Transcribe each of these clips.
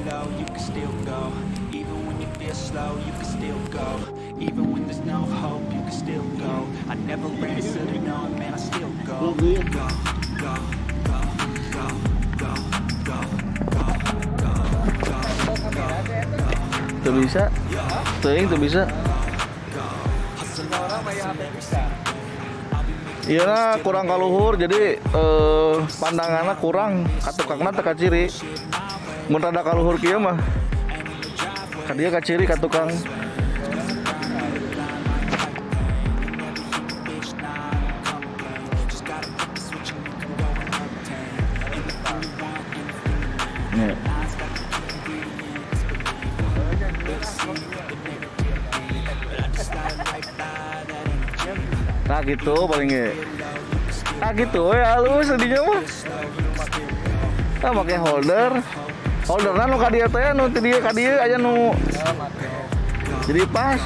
low, you can still go. Even when you feel slow, you can still go. Even when there's no hope, you can still go. I never answer to no, man, I still go. Go, go, go, go, go, go, go, Tuh bisa, tuh bisa. Iya nah kurang kaluhur jadi pandangannya kurang katukangna teka ciri. Mun rada kaluhur kieu mah ka dieu ka ciri ka tukang. Nih. Nah gitu paling ya. Nah gitu ya halus tadinya mah. Nah pakai holder. Holderna nu ka dieu teh nu teu dieu ka dieu aya nu. Jadi pas.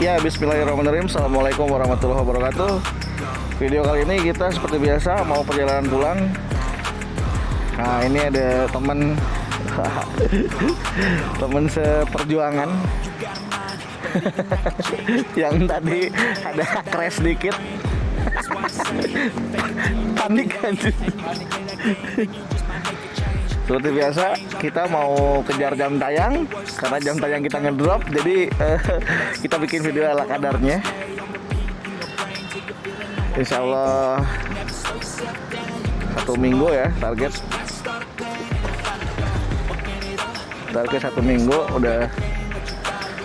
Ya bismillahirrahmanirrahim. Assalamualaikum warahmatullahi wabarakatuh. Video kali ini kita seperti biasa mau perjalanan pulang. Nah ini ada teman teman seperjuangan yang tadi ada crash dikit. Panik aja. Seperti biasa kita mau kejar jam tayang karena jam tayang kita ngedrop, jadi kita bikin video ala kadarnya. Insya Allah 1 minggu ya target 1 minggu udah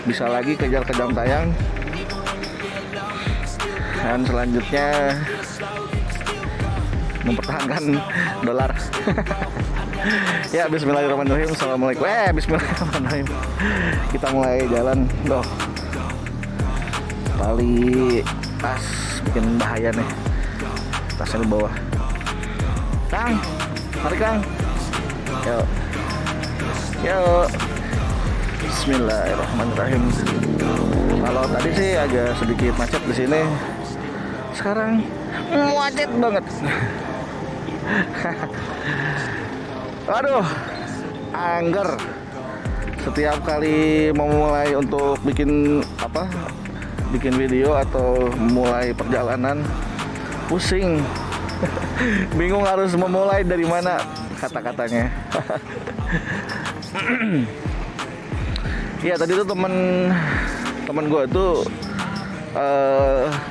bisa lagi kejar ke jam tayang. Dan selanjutnya mempertahankan dolar. Ya bismillahirrahmanirrahim. Assalamualaikum. Bismillahirrahmanirrahim. Kita mulai jalan. Doh, tali tas bikin bahaya nih. Tasnya di bawah. Kang, mari Kang. Yuk. Yuk. Bismillahirrahmanirrahim. Kalau tadi sih agak sedikit macet di sini. Sekarang macet banget. Aduh, angger. Setiap kali mau mulai untuk bikin video atau mulai perjalanan pusing. Bingung harus memulai dari mana kata-katanya. Ya tadi tuh teman gue tuh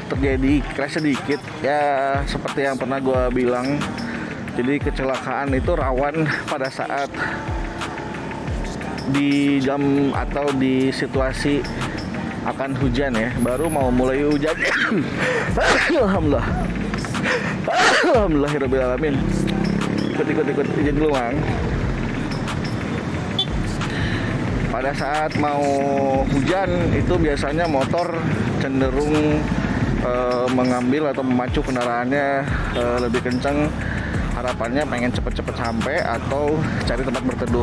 terjadi crash sedikit ya, seperti yang pernah gue bilang. Jadi kecelakaan itu rawan pada saat di jam atau di situasi akan hujan ya, baru mau mulai hujan. Alhamdulillah. Alhamdulillahirrabbilalamin. Ikut izin dulu Mang. Pada saat mau hujan itu biasanya motor cenderung mengambil atau memacu kendaraannya lebih kencang. Harapannya pengen cepet-cepet sampai atau cari tempat berteduh.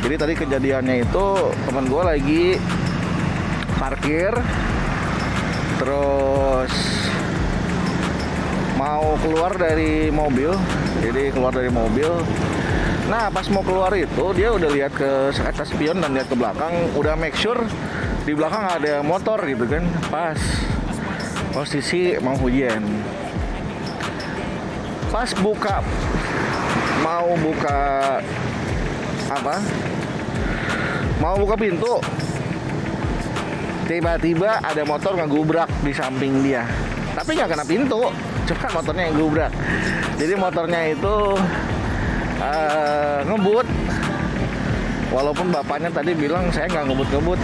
Jadi tadi kejadiannya itu teman gue lagi parkir, terus mau keluar dari mobil. Jadi keluar dari mobil. Nah pas mau keluar itu dia udah lihat ke kaca spion dan lihat ke belakang, udah make sure di belakang ada motor gitu kan. Pas posisi mau hujan. Pas mau buka pintu, tiba-tiba ada motor ngegubrak di samping dia. Tapi nggak kena pintu, cuma motornya yang gubrak. Jadi motornya itu ngebut. Walaupun bapaknya tadi bilang saya nggak ngebut.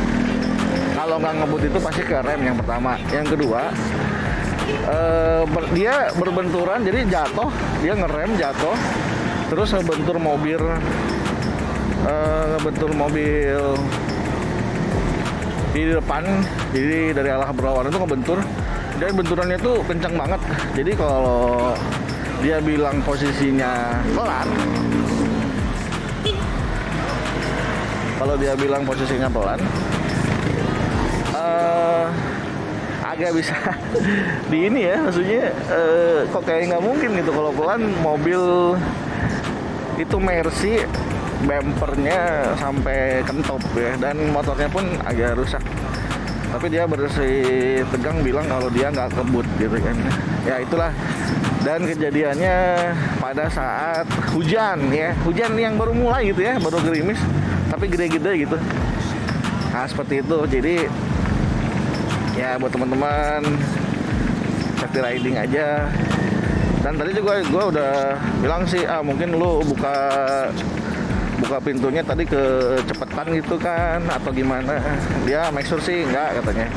Kalau nggak ngebut itu pasti ke rem yang pertama. Yang kedua, dia berbenturan, jadi jatuh, dia ngerem jatuh, terus ngebentur mobil di depan. Jadi dari arah berlawanan itu ngebentur, dan benturannya tuh kencang banget. Jadi kalau dia bilang posisinya pelan, kagak bisa di ini ya, maksudnya kok kayak nggak mungkin gitu kalau pelan. Mobil itu Mercy, bempernya sampai kentop ya, dan motornya pun agak rusak, tapi dia bersih tegang bilang kalau dia nggak kebut gitu kan ya. Itulah, dan kejadiannya pada saat hujan ya, hujan yang baru mulai gitu ya, baru gerimis tapi gede-gede gitu. Nah seperti itu. Jadi ya buat teman-teman safety riding aja. Dan tadi juga gue udah bilang sih, mungkin lu buka pintunya tadi kecepetan gitu kan atau gimana. Dia make sure sih enggak katanya.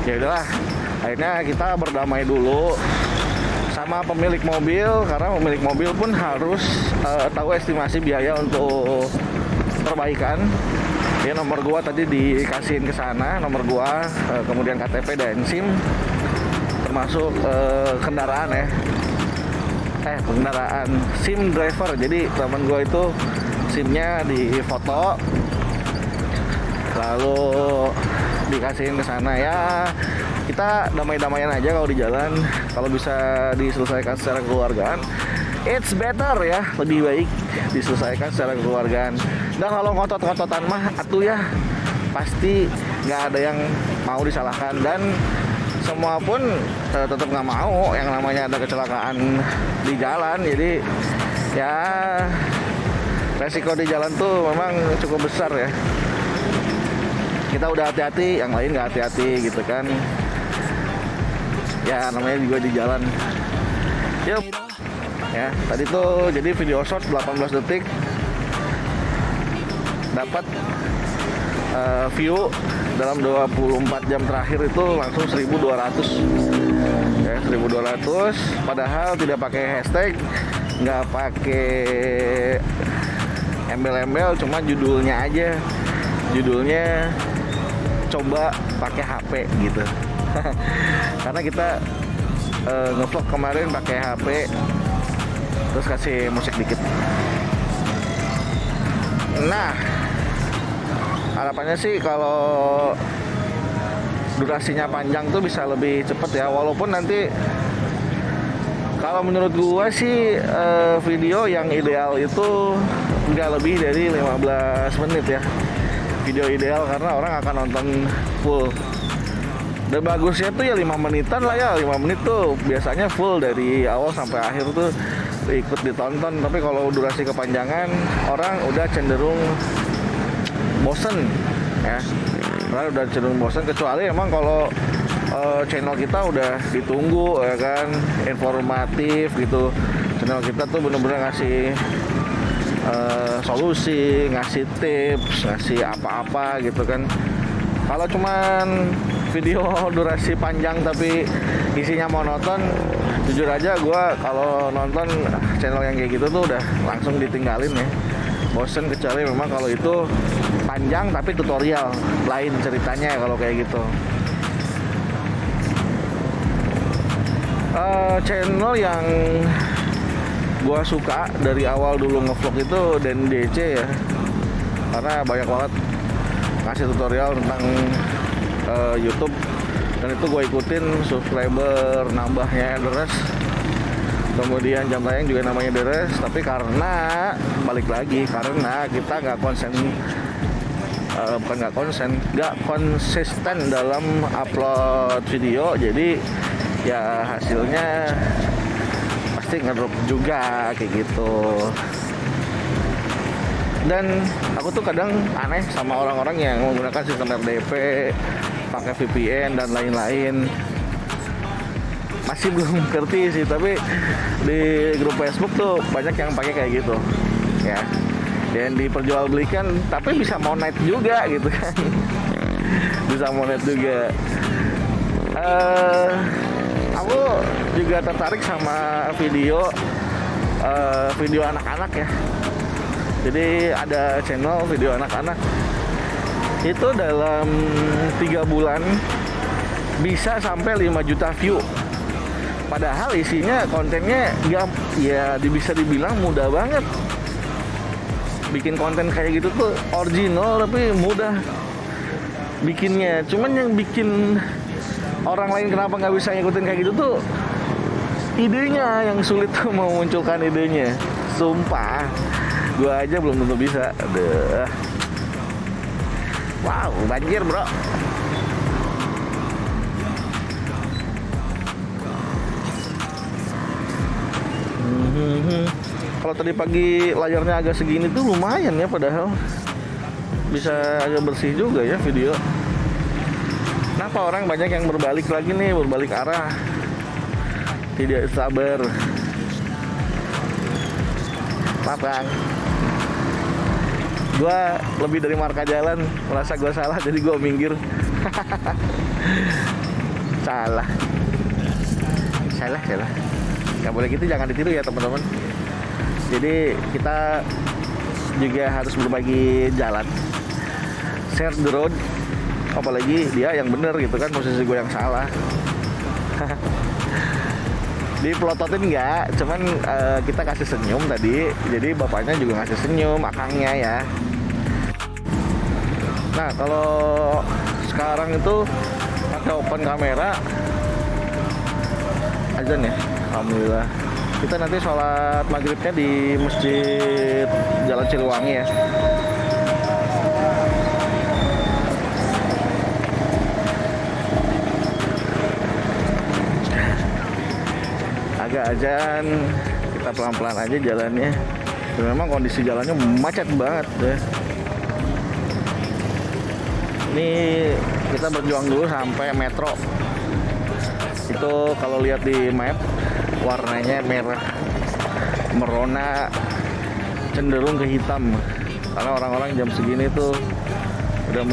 Ya udahlah, akhirnya kita berdamai dulu sama pemilik mobil, karena pemilik mobil pun harus tahu estimasi biaya untuk perbaikan. Dia nomor gua tadi dikasihin ke sana, nomor gua, kemudian KTP dan SIM, termasuk kendaraan ya. Kendaraan SIM driver. Jadi teman gua itu SIM-nya difoto, lalu dikasihin ke sana ya. Kita damai-damaian aja kalau di jalan. Kalau bisa diselesaikan secara kekeluargaan, it's better ya, lebih baik diselesaikan secara kekeluargaan. Dan kalau ngotot-ngototan mah atuh ya pasti nggak ada yang mau disalahkan, dan semua pun tetap nggak mau yang namanya ada kecelakaan di jalan. Jadi ya resiko di jalan tuh memang cukup besar ya. Kita udah hati-hati, yang lain nggak hati-hati gitu kan. Ya namanya juga di jalan. Yuk. Ya, tadi tuh jadi video short 18 detik dapat view dalam 24 jam terakhir itu langsung 1.200 ya, 1.200, padahal tidak pakai hashtag, nggak pakai embel-embel, cuma judulnya aja, judulnya coba pakai HP gitu. Karena kita ngevlog kemarin pakai HP, terus kasih musik dikit. Nah, harapannya sih kalau durasinya panjang tuh bisa lebih cepet ya. Walaupun nanti kalau menurut gua sih video yang ideal itu nggak lebih dari 15 menit ya. Video ideal karena orang akan nonton full. Dan bagusnya tuh ya 5 menitan lah ya. 5 menit tuh biasanya full dari awal sampai akhir tuh ikut ditonton. Tapi kalau durasi kepanjangan, orang udah cenderung bosen ya. Karena udah cenderung bosen, kecuali emang kalau channel kita udah ditunggu ya kan, informatif gitu. Channel kita tuh bener-bener ngasih solusi, ngasih tips, ngasih apa-apa gitu kan. Kalau cuman video durasi panjang tapi isinya monoton, jujur aja gue kalau nonton channel yang kayak gitu tuh udah langsung ditinggalin ya, bosen. Kecuali memang kalau itu panjang tapi tutorial, lain ceritanya ya kalau kayak gitu. Channel yang gue suka dari awal dulu ngevlog itu Dan DC ya, karena banyak banget ngasih tutorial tentang YouTube, dan itu gue ikutin. Subscriber nambahnya deres, kemudian jam tayang juga namanya deres. Tapi karena balik lagi, karena kita nggak konsisten dalam upload video, jadi ya hasilnya pasti ngedrop juga kayak gitu. Dan aku tuh kadang aneh sama orang-orang yang menggunakan sistem RDP, pakai VPN dan lain-lain. Masih belum ngerti sih, tapi di grup Facebook tuh banyak yang pakai kayak gitu ya. Dan diperjualbelikan, tapi bisa monet juga gitu kan. Bisa monet juga. Aku juga tertarik sama video anak-anak ya. Jadi ada channel video anak-anak itu dalam 3 bulan bisa sampai 5 juta view. Padahal isinya, kontennya ya bisa dibilang mudah banget. Bikin konten kayak gitu tuh original tapi mudah bikinnya. Cuman yang bikin orang lain kenapa nggak bisa ngikutin kayak gitu tuh, idenya yang sulit tuh memunculkan idenya. Sumpah, gua aja belum tentu bisa. Aduh. Wow, banjir bro. Kalau tadi pagi layarnya agak segini tuh lumayan ya, padahal bisa agak bersih juga ya video. Kenapa orang banyak yang berbalik lagi nih, berbalik arah, tidak sabar. Maaf Kang, gue lebih dari marka jalan, merasa gue salah jadi gue minggir. salah nggak boleh gitu, jangan ditiru ya teman-teman. Jadi kita juga harus berbagi jalan, share the road, apalagi dia yang bener gitu kan, posisi gue yang salah. Dipelototin enggak, cuman kita kasih senyum tadi, jadi bapaknya juga ngasih senyum, akangnya ya. Nah kalau sekarang itu pakai open kamera, azan ya, alhamdulillah. Kita nanti sholat maghribnya di Masjid Jalan Ciliwangi ya. Agak azan, kita pelan-pelan aja jalannya. Dan memang kondisi jalannya macet banget ya. Ini kita berjuang dulu sampai metro. Itu kalau lihat di map warnanya merah merona, cenderung ke hitam, karena orang-orang jam segini tuh udah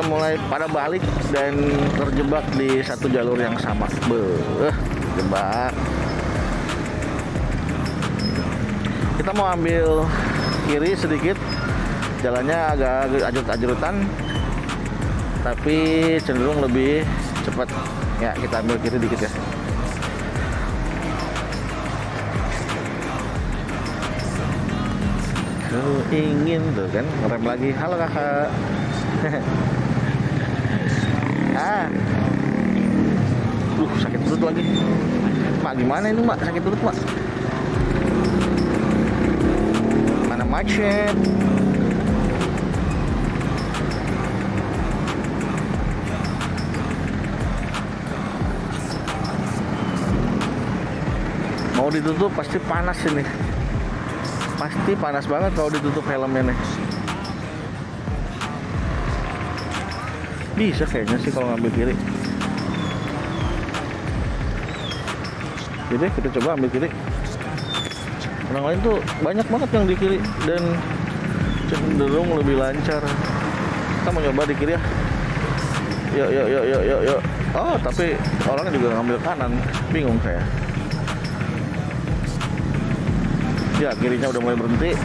mulai pada balik dan terjebak di satu jalur yang sama. Jebak. Kita mau ambil kiri sedikit, jalannya agak ajrut-ajrutan tapi cenderung lebih cepat. Ya, kita ambil kiri dikit ya. Ingin tuh kan, ngerem lagi. Halo kakak. Sakit perut lagi. Mak gimana ini mak, sakit perut mak? Mana macet? Mau ditutup pasti panas ini. Pasti panas banget kalau ditutup helmnya nih. Bisa kayaknya sih kalau ngambil kiri. Jadi kita coba ambil kiri. Orang lain tuh banyak banget yang di kiri dan cenderung lebih lancar. Kita mau coba di kiri ya. Yuk. Oh, tapi orangnya juga ngambil kanan. Bingung saya. Ya, kirinya udah mulai berhenti.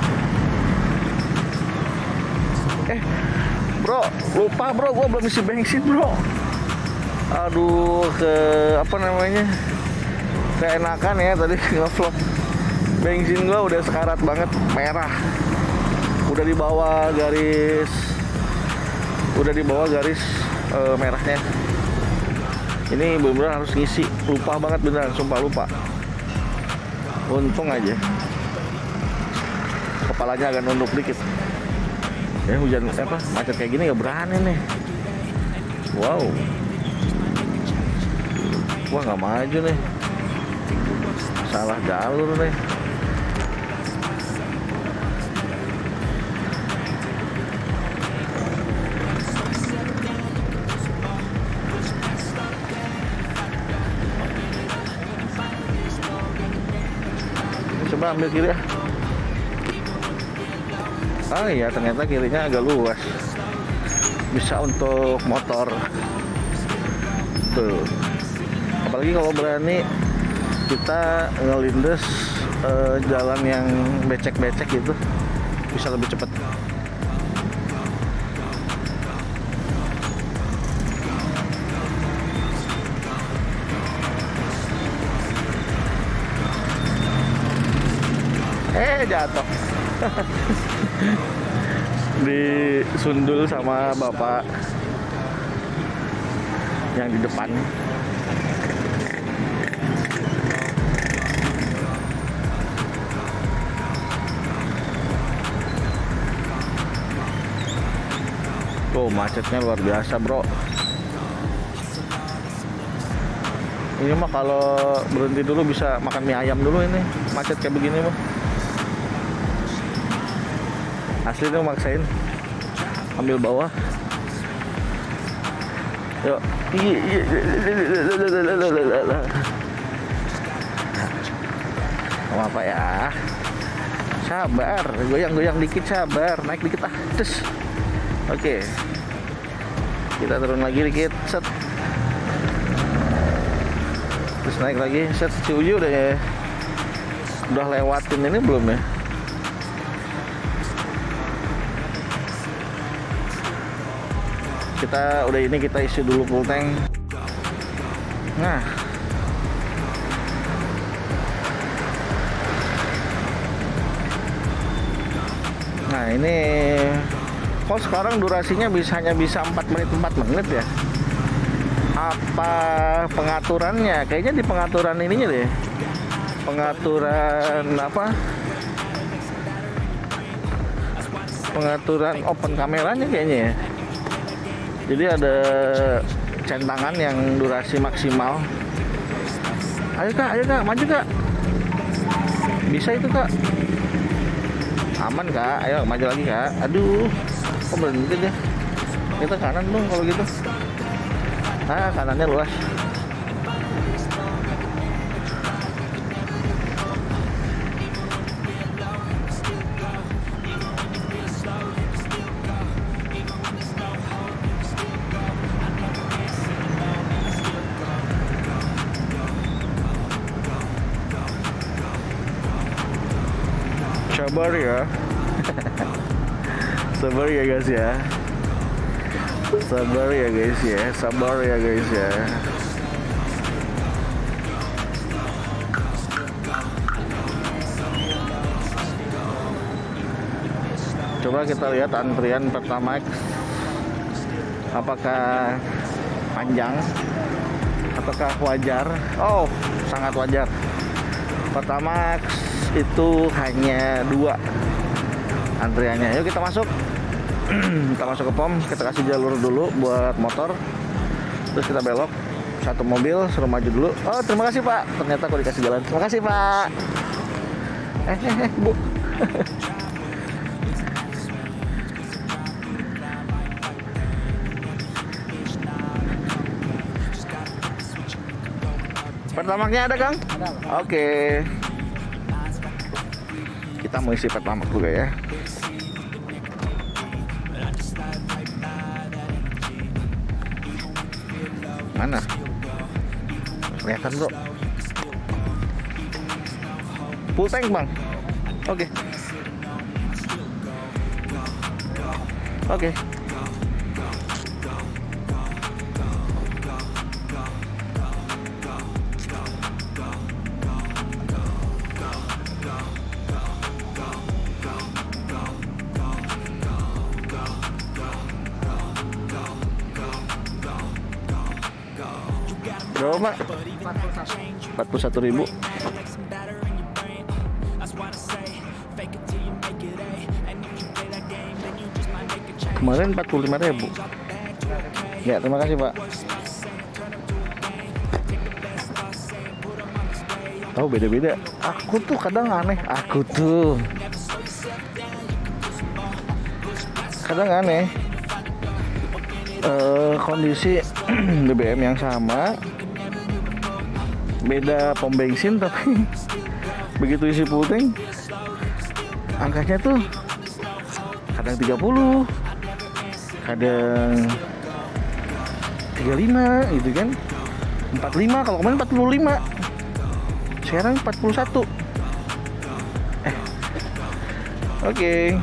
Bro, lupa bro, gua belum isi bensin bro. Aduh, keenakan ya tadi nge-vlog. Bensin gua udah sekarat banget, merah. Udah di bawah garis merahnya. Ini bener-bener harus ngisi. Lupa banget beneran, sumpah lupa. Untung aja kepalanya agak nunduk dikit. Ya hujan macet kayak gini gak berani nih. Wow. Wah gak maju nih. Salah jalur nih. Coba ambil kiri ya. Oh iya, ternyata kirinya agak luas, bisa untuk motor tuh. Apalagi kalau berani kita ngelindes jalan yang becek-becek gitu, bisa lebih cepat. Jatuh. Disundul sama bapak. yang di depan. Tuh macetnya luar biasa bro. Ini mah kalau berhenti dulu bisa makan mie ayam dulu, ini macet kayak begini mah. Asli tuh maksain ambil bawah. Yuk. Apa ya? Sabar, goyang-goyang dikit, sabar, naik dikit ah. Terus. Oke. Kita turun lagi dikit, set. Terus naik lagi, set. Si Uju udah lewatin ini belum ya? Kita udah ini, kita isi dulu full tank. Nah ini kok sekarang durasinya hanya bisa 4 menit ya? Apa pengaturannya? Kayaknya di pengaturan ininya deh. Pengaturan apa? Pengaturan open kameranya kayaknya ya. Jadi ada centangan yang durasi maksimal. Ayo kak, maju kak. Bisa itu kak. Aman kak, ayo maju lagi kak. Aduh, kok berhenti deh. Kita kanan dong kalau gitu. Kanannya luas. Sabar ya. Sabar ya guys ya. Sabar ya guys ya. Sabar ya guys ya. Coba kita lihat antrian Pertamax. Apakah panjang? Apakah wajar? Oh, sangat wajar. Pertamax itu hanya 2 antriannya. Yuk kita masuk. Kita masuk ke pom, kita kasih jalur dulu buat motor. Terus kita belok. Satu mobil suruh maju dulu. Oh, terima kasih Pak. Ternyata aku dikasih jalan. Terima kasih Pak. Bu. Pertamaxnya ada Kang? Ada. Oke. Kita mau isi Pertamax juga ya. Mana? Kelihatan bro. Full tank bang. Oke. Oke. Berapa Pak? 41.000. Kemarin 45.000. Ya, terima kasih Pak. Oh, beda-beda. Aku tuh kadang aneh. Kadang aneh. Kondisi BBM yang sama, beda pom bensin, tapi begitu isi full tank angkanya tuh kadang 30, kadang 35 gitu kan, 45, kalau kemarin 45, sekarang 41. Oke.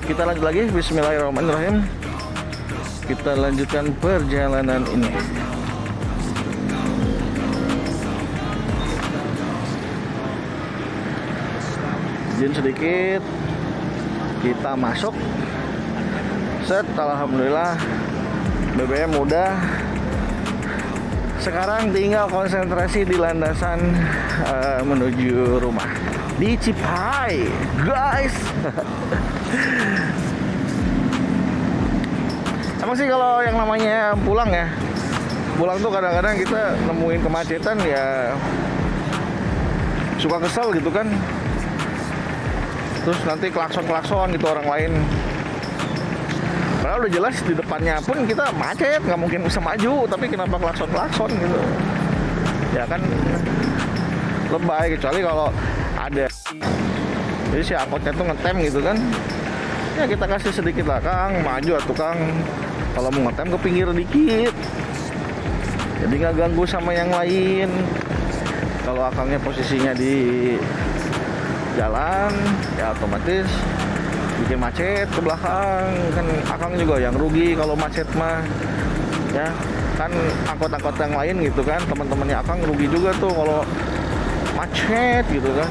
Kita lanjut lagi. Bismillahirrahmanirrahim. Kita lanjutkan perjalanan ini. Izin sedikit, kita masuk. Set, alhamdulillah BBM udah Sekarang tinggal konsentrasi di landasan menuju rumah di Cipai, guys. Emang sih kalau yang namanya pulang tuh kadang-kadang kita nemuin kemacetan ya suka kesel gitu kan. Terus nanti klakson gitu orang lain. Padahal udah jelas di depannya pun kita macet, nggak mungkin bisa maju, tapi kenapa klakson gitu? Ya kan lebay, kecuali kalau ada. Jadi si angkotnya tuh ngetem gitu kan. Ya kita kasih sedikit lah, Kang, maju atuh Kang. Kalau mau ngetem ke pinggir dikit. Jadi nggak ganggu sama yang lain. Kalau akangnya posisinya di jalan, ya otomatis bikin macet ke belakang. Kan akang juga yang rugi kalau macet mah. Ya, kan angkot-angkot yang lain gitu kan, teman-temannya akang rugi juga tuh kalau macet gitu kan.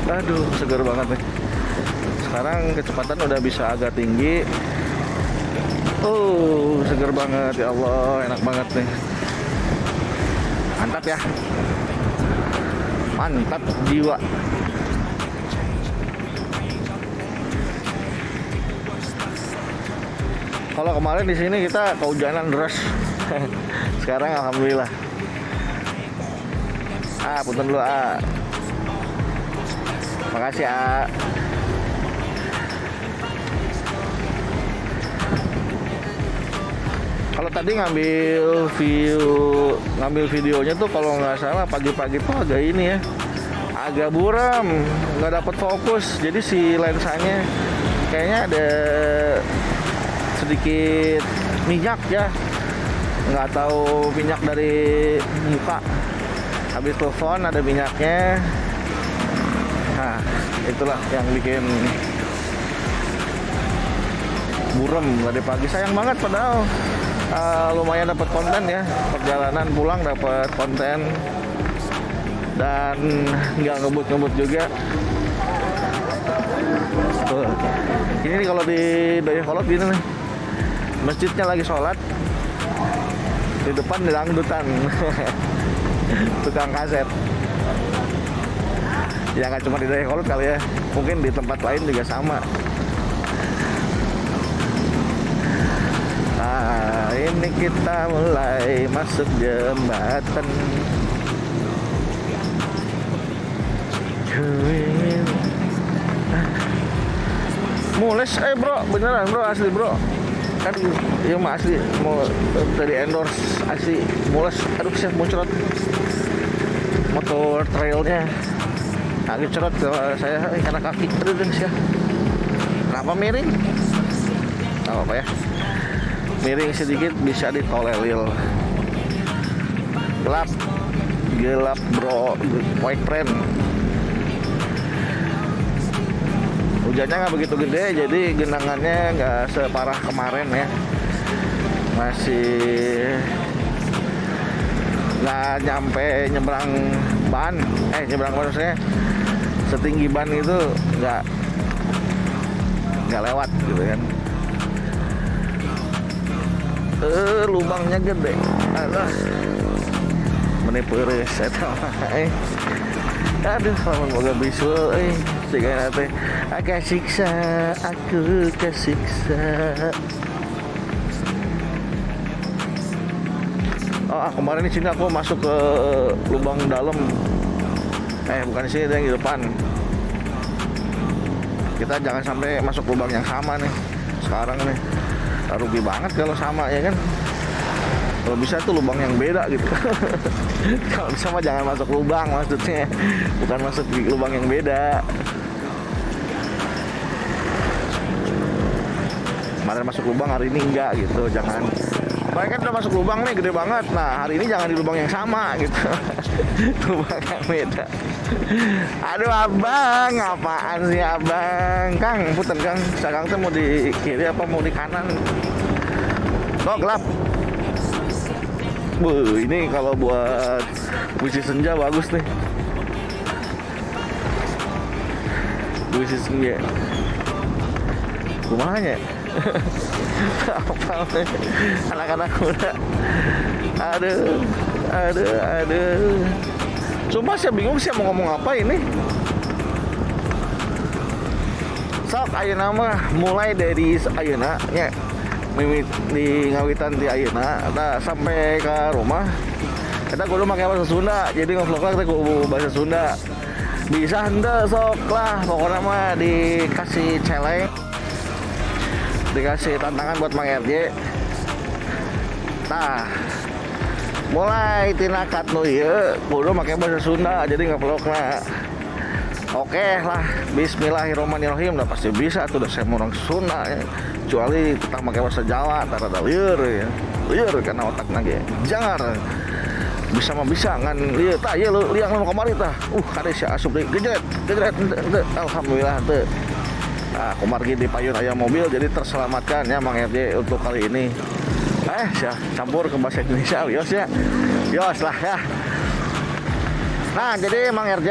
Aduh, seger banget nih. Sekarang kecepatan udah bisa agak tinggi. Oh, seger banget ya Allah, enak banget nih. Mantap ya. Mantap jiwa. Kalau kemarin di sini kita kehujanan deras. Sekarang alhamdulillah. Punten dulu, Makasih, Kalau tadi ngambil videonya tuh kalau nggak salah pagi-pagi tuh agak ini ya, agak buram, nggak dapet fokus. Jadi si lensanya kayaknya ada sedikit minyak ya, nggak tahu minyak dari muka. Habis telepon ada minyaknya. Nah, itulah yang bikin buram tadi pagi. Sayang banget padahal lumayan dapat konten ya, perjalanan pulang dapat konten dan nggak ngebut juga. Tuh. Ini nih kalau di Dayakolot gini nih, masjidnya lagi sholat, di depan dangdutan. Tukang kaset. Ya nggak cuma di Dayakolot kali ya, mungkin di tempat lain juga sama. Nah, ini kita mulai masuk jembatan. Mules, bro, beneran bro, asli bro. Kan iya mah asli, mau dari endorse asli mules. Aduh, saya muncrat motor trailnya. Agak cerot ke saya karena kaki. Aduh, siap. Kenapa miring? Gak apa-apa ya. Miring sedikit bisa ditolerir. Gelap bro, white friend. Hujannya nggak begitu gede, jadi genangannya nggak separah kemarin ya. Masih nggak nyampe nyebrang ban, maksudnya setinggi ban itu nggak lewat gitu kan. Lubangnya gede. Aduh. Menipu res eta mah. Aduh, lamun boga visual sigana teh. Aku kesiksa. Kemarin di sini aku masuk ke lubang dalam. Bukan di sini, yang di depan. Kita jangan sampai masuk lubang yang sama nih. Sekarang nih. Rugi banget kalau sama ya kan. Kalau bisa tuh lubang yang beda gitu. Kalau bisa mah jangan masuk lubang maksudnya, bukan masuk di lubang yang beda. Kemarin masuk lubang, hari ini enggak gitu, jangan. Mereka kan udah masuk lubang nih gede banget. Nah hari ini jangan di lubang yang sama gitu. Lubang yang beda. Aduh abang, apaan sih abang? Kang, punten Kang, Kang tuh mau di kiri apa mau di kanan? Oh gelap. Ini kalau buat puisi senja bagus nih. Puisi senja. Kumanya? Apa anak-anak muda. Aduh. Cuma saya bingung sih mau ngomong apa ini. Sok ayeuna mah mulai dari ayeuna nya di ngawitan di ayeuna sampai ke rumah kita kudu make bahasa Sunda. Jadi ngevlognya kita kudu bahasa Sunda. Bisa henteu sok lah pokoknya mah dikasih challenge. Dikasih tantangan buat Mang RJ. Nah, mulai tina kat nu ieu kudu make bahasa Sunda jadi ngevlogna. Oke lah, bismillahirrahmanirrahim udah pasti bisa tuh, udah saya orang Sunda ya. Kecuali kita pakai bahasa Jawa, tarada lieur ya. Lieur karena otak nage. Jangan bisa mah bisa ngan lieur tah ieu liang nu kamari tah. Kade si asup deui gejret. Alhamdulillah teu. Nah, kumargi di payun aya mobil jadi terselamatkan ya Mang RJ untuk kali ini. Campur ke bahasa Indonesia yos ya. Yos lah ya. Nah, jadi Mang RJ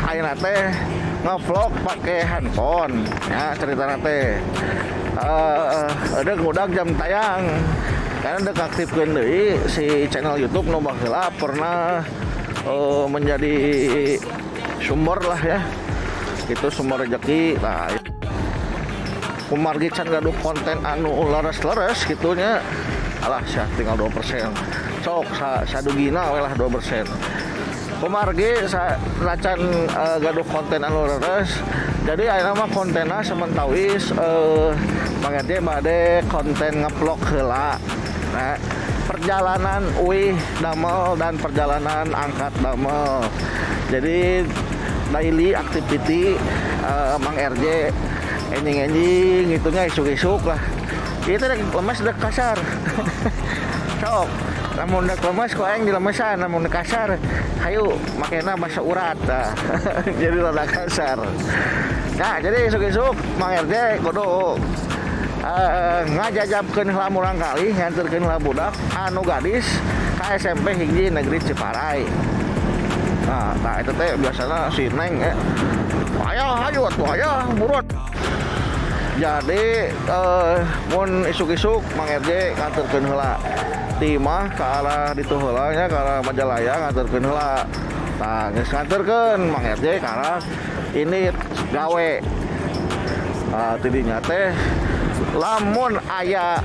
ayeuna teh ngevlog pakai handphone ya ceritana teh. Ada ngudag jam tayang. Karena dek aktifkeun deui si channel YouTube nu baheula pernah menjadi sumber lah ya. Itu sumber rezeki. Nah, kumargi can gaduh konten anu leres-leres gitunya. Alah sia tinggal 2%. Sok sadugina we lah 2%. Kumargi racan gaduh konten anu leres. Jadi ayeuna mah kontenna sementawis Mang RJ bade konten ngevlog heula. Nah, perjalanan uih damel dan perjalanan angkat damel. Jadi daily activity Mang RJ enjing-enjing gitunya isuk-isuk lah. Itu lemes dek kasar. Sok namun dek lemes kok aing dilemesan, namun dek kasar hayu makena bahasa urat dah. Jadi rada kasar. Nah, jadi isuk-isuk Mang RJ kudu ngajajabkeun heula murang kali nganterkeun heula budak anu gadis ka SMP hiji negeri Ciparai. Nah, itu teh biasanya si Neng hayu atuh aya buruan. Jadi mun isuk-isuk Mang RJ nganterkeun heula di mah ke arah ditu heula nya ke arah Majalaya nganterkeun heula. Nah, geus nganterkeun Mang RJ ke arah ini gawe. Tidinya teh lamun aya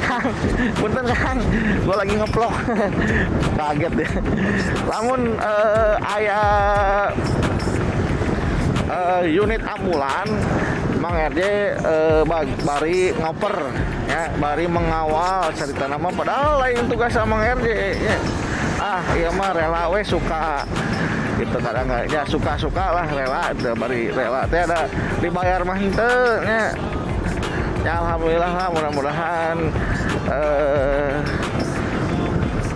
Kang, punten Kang, gue lagi ngevlog. Kaget deh. Lamun aya unit ambulan Mang RJ bari ngoper ya, bari mengawal cerita nama padahal lain tugas Mang RJ ya. Iya mah rela we suka gitu, kadang ya suka-suka lah rela itu bari rela teh ada dibayar mah henteu nya. Ya alhamdulillah lah, mudah-mudahan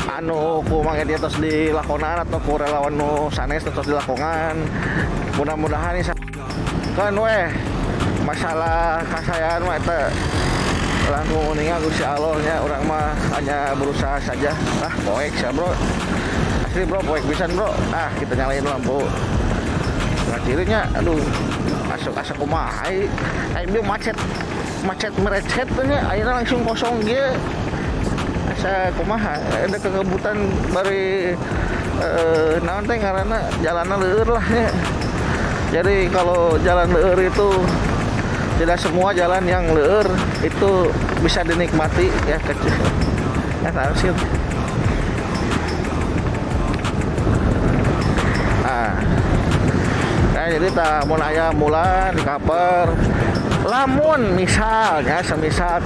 anu ku Mang RJ terus dilakonan atau ku relawan nu sanes terus dilakonan. Mudah-mudahan ini kan weh masalah kasayaan mah eta langsung uningan Gusti Allah nya, urang mah hanya berusaha saja. Poek sia bro, asli bro, poek pisan bro. Kita nyalain lampu nah cirinya, aduh asok kumaha ai bieu macet merecet nya ayeuna langsung kosong ge. Asa kumaha ada kekebutan bari naon teh ngaranna jalanna leueur lah nya. Jadi kalau jalan leueur itu tidak semua jalan yang leueur itu bisa dinikmati ya kecil. Hasil. Jadi mun aya mulan di kaper. Lamun misalnya semisal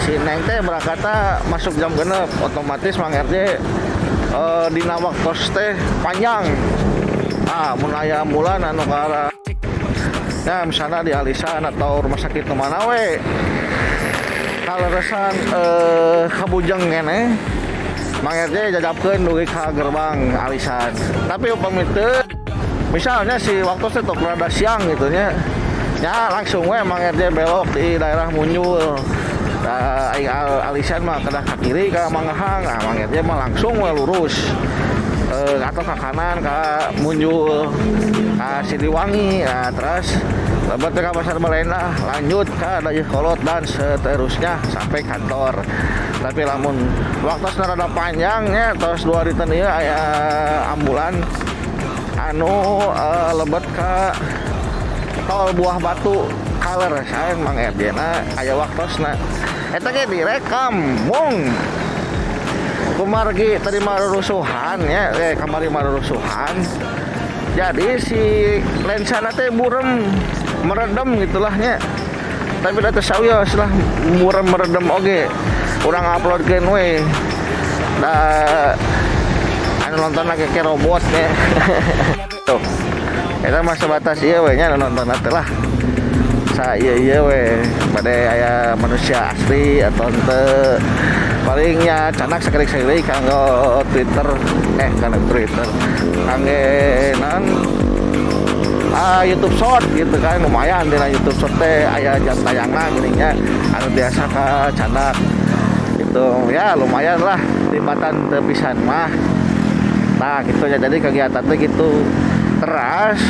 si Neng teh berangkatna masuk jam 6 otomatis Mang RJ dina waktos teh panjang. Mun aya mulan anu ka arah ya misalnya di Alisan atau rumah sakit kemana we kaleresan kabujeng kene Mang RJ jajabkeun dugi ka gerbang Alisan. Tapi upami teu misalnya si waktu teh tok rada siang gitu nya langsung we Mang RJ belok di daerah Munyul. Aing Alisan mah kedah ka kiri ka Mangahang. Mang RJ mah langsung we lurus atau ke kanan ke Munyul, ke Siliwangi. Terus lebat ke pasar Balena, lanjut ke Dayakolot dan seterusnya sampai kantor. Tapi lamun waktu rada panjangnya terus 2 hari tadi aya ambulan anu lebat ke tol Buah Batu kaler saya Mang Erdena aya waktosna eta ge direkam mung kumargi tadi marurusuhan ya kamari marurusuhan. Jadi si lensana teh burem meredem gitulahnya. Tapi data sawios lah burem meredem oge. Urang uploadkeun we. Da anu nonton lagi ke robot nya. Tuh. Eta mah sebatas ieu we nya nonton teh lah. Sa ieu we bade aya manusia asli atau teu. Palingnya canak sekali-sekali kanggo Twitter kanggo Twitter kangge non YouTube Short gitu kan lumayan di YouTube Short teh aya jam tayangna geuninnya anu biasa ka canak gitu ya lumayan lah lipatan teu pisan mah. Nah gitu ya jadi kegiatan teh gitu. Terus